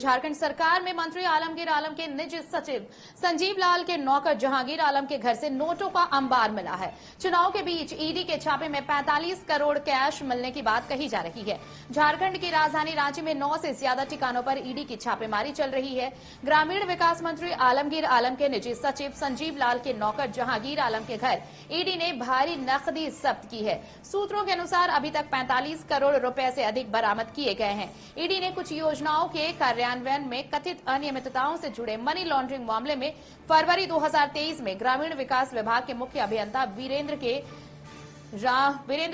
झारखंड सरकार में मंत्री आलमगीर आलम के निजी सचिव संजीव लाल के नौकर जहांगीर आलम के घर से नोटों का अंबार मिला है। चुनाव के बीच ईडी के छापे में 45 करोड़ कैश मिलने की बात कही जा रही है। झारखंड की राजधानी रांची में 9 से ज्यादा ठिकानों पर ईडी की छापेमारी चल रही है। ग्रामीण विकास मंत्री आलमगीर आलम के निजी सचिव संजीव लाल के नौकर जहांगीर आलम के घर ईडी ने भारी नकदी जब्त की है। सूत्रों के अनुसार अभी तक 45 करोड़ रुपए से अधिक बरामद किए गए हैं। ईडी ने कुछ योजनाओं के कार्यान्वयन में कथित अनियमितताओं से जुड़े मनी लॉन्ड्रिंग मामले में फरवरी 2023 में ग्रामीण विकास विभाग के मुख्य अभियंता वीरेंद्र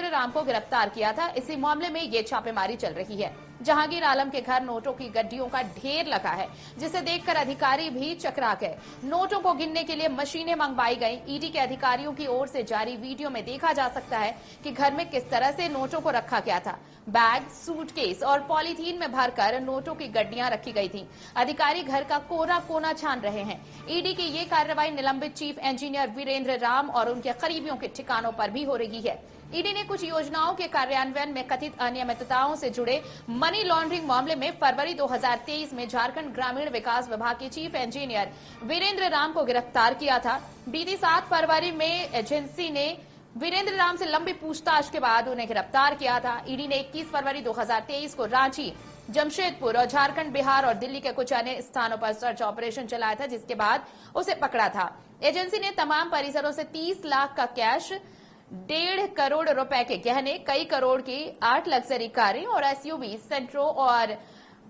राम को गिरफ्तार किया था। इसी मामले में ये छापेमारी चल रही है। जहांगीर आलम के घर नोटों की गड्डियों का ढेर लगा है, जिसे देखकर अधिकारी भी चकरा गए। नोटों को गिनने के लिए मशीनें मंगवाई गई। ईडी के अधिकारियों की ओर से जारी वीडियो में देखा जा सकता है कि घर में किस तरह से नोटों को रखा गया था। बैग, सूटकेस और पॉलीथीन में भरकर नोटों की गड्डियां रखी गई थी। अधिकारी घर का कोना कोना छान रहे हैं। ईडी की ये कार्रवाई निलंबित चीफ इंजीनियर वीरेंद्र राम और उनके करीबियों के ठिकानों पर भी हो रही है। ईडी ने कुछ योजनाओं के कार्यान्वयन में कथित अनियमितताओं से जुड़े मनी लॉन्ड्रिंग मामले में फरवरी 2023 में झारखंड ग्रामीण विकास विभाग के चीफ इंजीनियर वीरेंद्र राम को गिरफ्तार किया था। बीती 7 फरवरी में एजेंसी ने वीरेंद्र राम से लंबी पूछताछ के बाद उन्हें गिरफ्तार किया था। ईडी ने 21 फरवरी 2023 को रांची, जमशेदपुर और झारखंड, बिहार और दिल्ली के कुछ अन्य स्थानों पर सर्च ऑपरेशन चलाया था, जिसके बाद उसे पकड़ा था। एजेंसी ने तमाम परिसरों से 30 लाख का कैश, 1.5 करोड़ रुपए के गहने, कई करोड़ की 8 लग्जरी कारें और एसयूवी, सेंट्रो और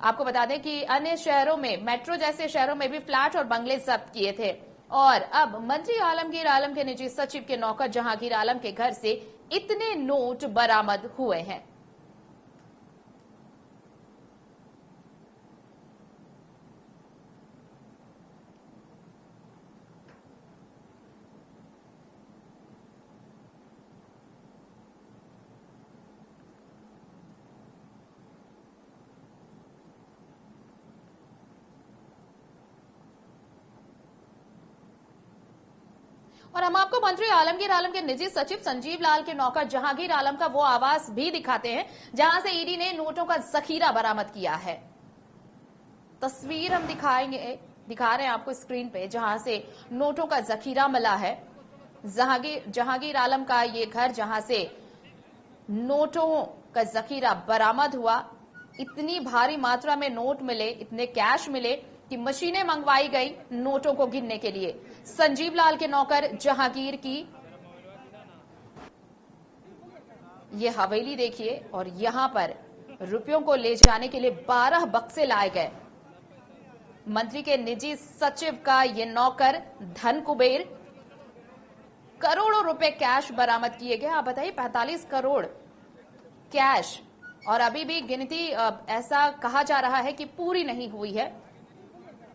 आपको बता दें कि अन्य शहरों में, मेट्रो जैसे शहरों में भी फ्लैट और बंगले जब्त किए थे। और अब मंत्री आलमगीर आलम के निजी सचिव के नौकर जहांगीर आलम के घर से इतने नोट बरामद हुए हैं। और हम आपको मंत्री आलमगीर आलम के निजी सचिव संजीव लाल के नौकर जहांगीर आलम का वो आवास भी दिखाते हैं जहां से ईडी ने नोटों का जखीरा बरामद किया है। तस्वीर हम दिखा रहे हैं आपको स्क्रीन पे, जहां से नोटों का जखीरा मिला है। जहांगीर आलम का ये घर जहां से नोटों का जखीरा बरामद हुआ। इतनी भारी मात्रा में नोट मिले, इतने कैश मिले कि मशीनें मंगवाई गई नोटों को गिनने के लिए। संजीव लाल के नौकर जहांगीर की ये हवेली देखिए, और यहां पर रुपयों को ले जाने के लिए 12 बक्से लाए गए। मंत्री के निजी सचिव का ये नौकर धन कुबेर, करोड़ों रुपए कैश बरामद किए गए। आप बताइए, 45 करोड़ कैश, और अभी भी गिनती ऐसा कहा जा रहा है कि पूरी नहीं हुई है।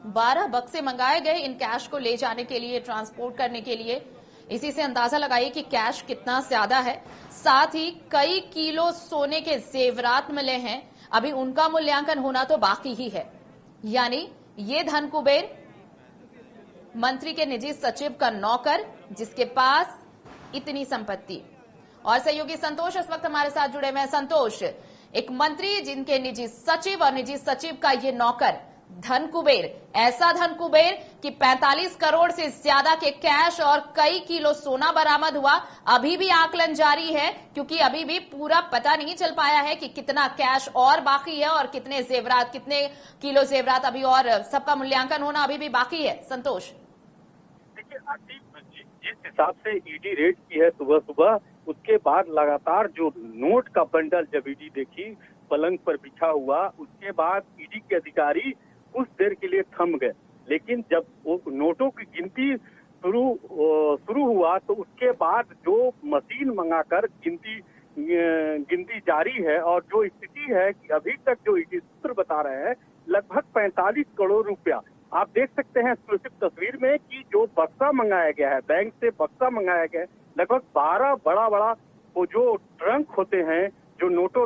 12 बक्से मंगाए गए इन कैश को ले जाने के लिए, ट्रांसपोर्ट करने के लिए। इसी से अंदाजा लगाइए कि कैश कितना ज्यादा है। साथ ही कई किलो सोने के जेवरात मिले हैं। अभी उनका मूल्यांकन होना तो बाकी ही है। यानी ये धन कुबेर, मंत्री के निजी सचिव का नौकर, जिसके पास इतनी संपत्ति। और सहयोगी संतोष इस वक्त हमारे साथ जुड़े हुए हैं। संतोष, एक मंत्री जिनके निजी सचिव और निजी सचिव का ये नौकर धन कुबेर, ऐसा धन कुबेर कि 45 करोड़ से ज्यादा के कैश और कई किलो सोना बरामद हुआ। अभी भी आकलन जारी है, क्योंकि अभी भी पूरा पता नहीं चल पाया है कि कितना कैश और बाकी है और कितने जेवरात, कितने किलो जेवरात अभी, और सबका मूल्यांकन होना अभी भी बाकी है। संतोष, देखिए जिस हिसाब से ईडी रेड की है सुबह सुबह, उसके बाद लगातार जो नोट का बंडल जब ईडी देखी पलंग पर बिछा हुआ, उसके बाद ईडी के अधिकारी कुछ देर के लिए थम गए। लेकिन जब वो नोटों की गिनती शुरू हुआ तो उसके बाद जो मशीन मंगाकर गिनती जारी है, और जो स्थिति है कि अभी तक जो ईडी सूत्र बता रहे हैं, लगभग 45 करोड़ रुपया। आप देख सकते हैं एक्सक्लूसिव तस्वीर में कि जो बक्सा मंगाया गया है, बैंक से बक्सा मंगाया गया है, लगभग 12 बड़ा वो जो ट्रंक होते हैं जो नोट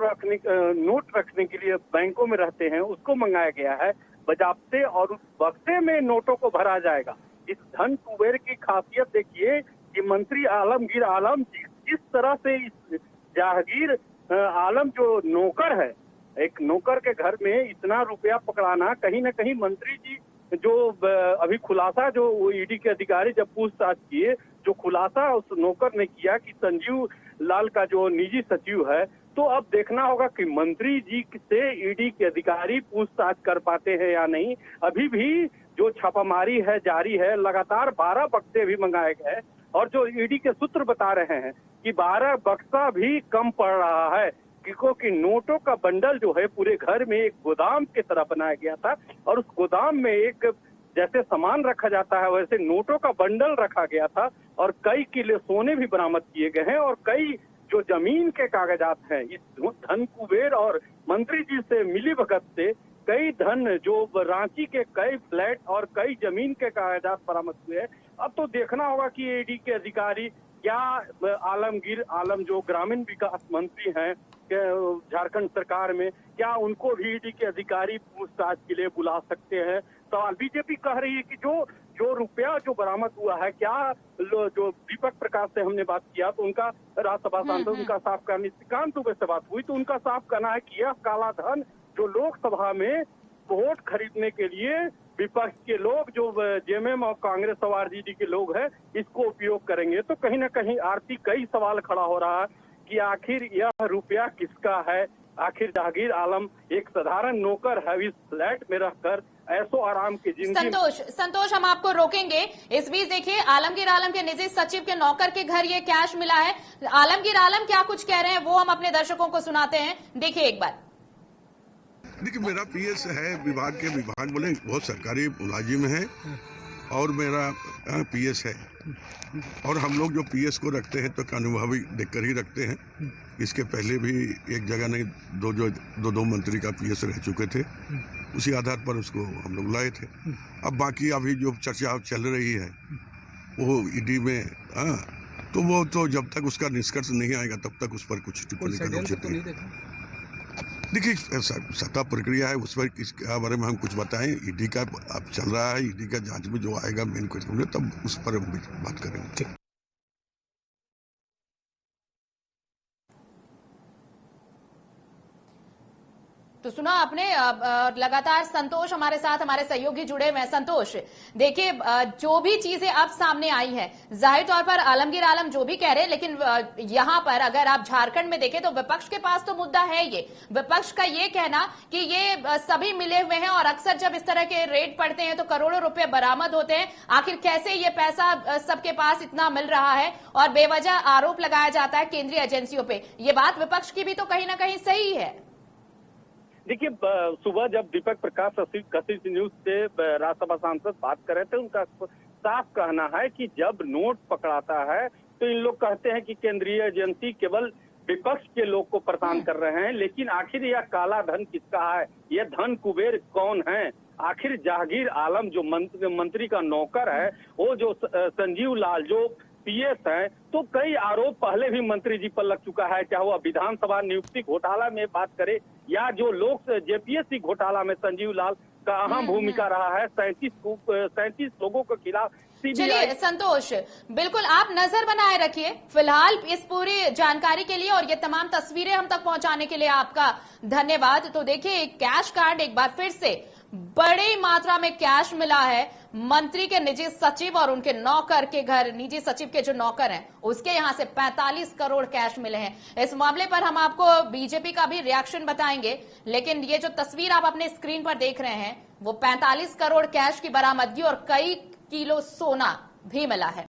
रखने के लिए बैंकों में रहते हैं, उसको मंगाया गया है बजाबते, और उस बक्से में नोटों को भरा जाएगा। इस धन कुबेर की खासियत देखिए कि मंत्री आलमगीर आलम जिस तरह से इस जहांगीर आलम जो नौकर है, एक नौकर के घर में इतना रुपया पकड़ाना, कहीं ना कहीं मंत्री जी जो अभी खुलासा जो ईडी के अधिकारी जब पूछताछ किए, जो खुलासा उस नौकर ने किया कि संजीव लाल का जो निजी सचिव है, तो अब देखना होगा कि मंत्री जी से ईडी के अधिकारी पूछताछ कर पाते हैं या नहीं। अभी भी जो छापामारी है जारी है, लगातार 12 बक्से भी मंगाए गए और जो ईडी के सूत्र बता रहे हैं कि 12 बक्सा भी कम पड़ रहा है, क्योंकि नोटों का बंडल जो है पूरे घर में एक गोदाम की तरह बनाया गया था और उस गोदाम में एक जैसे सामान रखा जाता है वैसे नोटों का बंडल रखा गया था और कई किलो सोने भी बरामद किए गए हैं और कई जो जमीन के कागजात हैं इस धन कुबेर और मंत्री जी से मिली भगत से कई धन जो रांची के कई फ्लैट और कई जमीन के कागजात बरामद हुए हैं। अब तो देखना होगा कि ईडी के अधिकारी क्या आलमगीर आलम जो ग्रामीण विकास मंत्री हैं झारखंड सरकार में, क्या उनको भी ईडी के अधिकारी पूछताछ के लिए बुला सकते हैं। सवाल बीजेपी कह रही है कि जो रुपया जो बरामद हुआ है, क्या जो दीपक प्रकाश से हमने बात किया तो उनका राज्यसभा सांसद उनका साफ कहना, निशिकांत दुबे से बात हुई तो उनका साफ कहना है कि यह काला धन जो लोकसभा में वोट खरीदने के लिए विपक्ष के लोग जो जेएमएम और कांग्रेस और आरजेडी के लोग हैं इसको उपयोग करेंगे। तो कहीं ना कहीं आरती कई सवाल खड़ा हो रहा है कि आखिर यह रुपया किसका है। आखिर जहांगीर आलम एक साधारण नौकर है, इस फ्लैट में रहकर ऐसो आराम की जिंदगी। संतोष हम आपको रोकेंगे। इस बीच देखिए आलमगीर आलम के निजी सचिव के नौकर के घर ये कैश मिला है। आलमगीर आलम क्या कुछ कह रहे हैं वो हम अपने दर्शकों को सुनाते हैं, देखिए एक बार। देखिए मेरा पीएस है, विभाग बोले बहुत सरकारी मुलाजिम है और मेरा पीएस है और हम लोग जो पीएस को रखते हैं तो अनुभवी देखकर ही रखते हैं। इसके पहले भी एक जगह नहीं दो मंत्री का पीएस रह चुके थे, उसी आधार पर उसको हम लोग लाए थे। अब बाकी अभी जो चर्चा चल रही है वो ईडी में तो वो तो जब तक उसका निष्कर्ष नहीं आएगा तब तक उस पर कुछ टिप्पणी करना उचित नहीं। देखिए सत्ता प्रक्रिया है, उस पर इसके बारे में हम कुछ बताएं। ईडी का अब चल रहा है, ईडी का जांच में जो आएगा मेन क्वेश्चन में तब उस पर हम बात करेंगे। तो सुना आपने, लगातार संतोष हमारे साथ हमारे सहयोगी जुड़े हुए हैं। संतोष देखिए जो भी चीजें अब सामने आई है, जाहिर तौर पर आलमगीर आलम जो भी कह रहे हैं, लेकिन यहां पर अगर आप झारखंड में देखें तो विपक्ष के पास तो मुद्दा है ये। विपक्ष का ये कहना कि ये सभी मिले हुए हैं और अक्सर जब इस तरह के रेड पड़ते हैं तो करोड़ों रुपए बरामद होते हैं। आखिर कैसे ये पैसा सबके पास इतना मिल रहा है और बेवजह आरोप लगाया जाता है केंद्रीय एजेंसियों पे। ये बात विपक्ष की भी तो कहीं ना कहीं सही है। देखिए सुबह जब दीपक प्रकाश कशिश न्यूज से राज्यसभा सांसद बात कर रहे थे, उनका साफ कहना है कि जब नोट पकड़ाता है तो इन लोग कहते हैं कि केंद्रीय एजेंसी केवल विपक्ष के लोग को परेशान कर रहे हैं, लेकिन आखिर यह काला धन किसका है, यह धन कुबेर कौन है। आखिर जहांगीर आलम जो मंत्री का नौकर है, वो जो संजीव लाल जो पीएस है, तो कई आरोप पहले भी मंत्री जी पर लग चुका है, चाहे वो विधानसभा नियुक्ति घोटाला में बात करे या जो लोग जेपीएससी घोटाला में संजीव लाल का अहम भूमिका रहा है। 37 लोगों के खिलाफ। चलिए संतोष, बिल्कुल आप नजर बनाए रखिए फिलहाल इस पूरी जानकारी के लिए और ये तमाम तस्वीरें हम तक पहुंचाने के लिए आपका धन्यवाद। तो देखिए कैश कार्ड एक बार फिर से बड़ी मात्रा में कैश मिला है मंत्री के निजी सचिव और उनके नौकर के घर। निजी सचिव के जो नौकर हैं उसके यहां से 45 करोड़ कैश मिले हैं। इस मामले पर हम आपको बीजेपी का भी रिएक्शन बताएंगे, लेकिन ये जो तस्वीर आप अपने स्क्रीन पर देख रहे हैं वो 45 करोड़ कैश की बरामदगी और कई किलो सोना भी मिला है।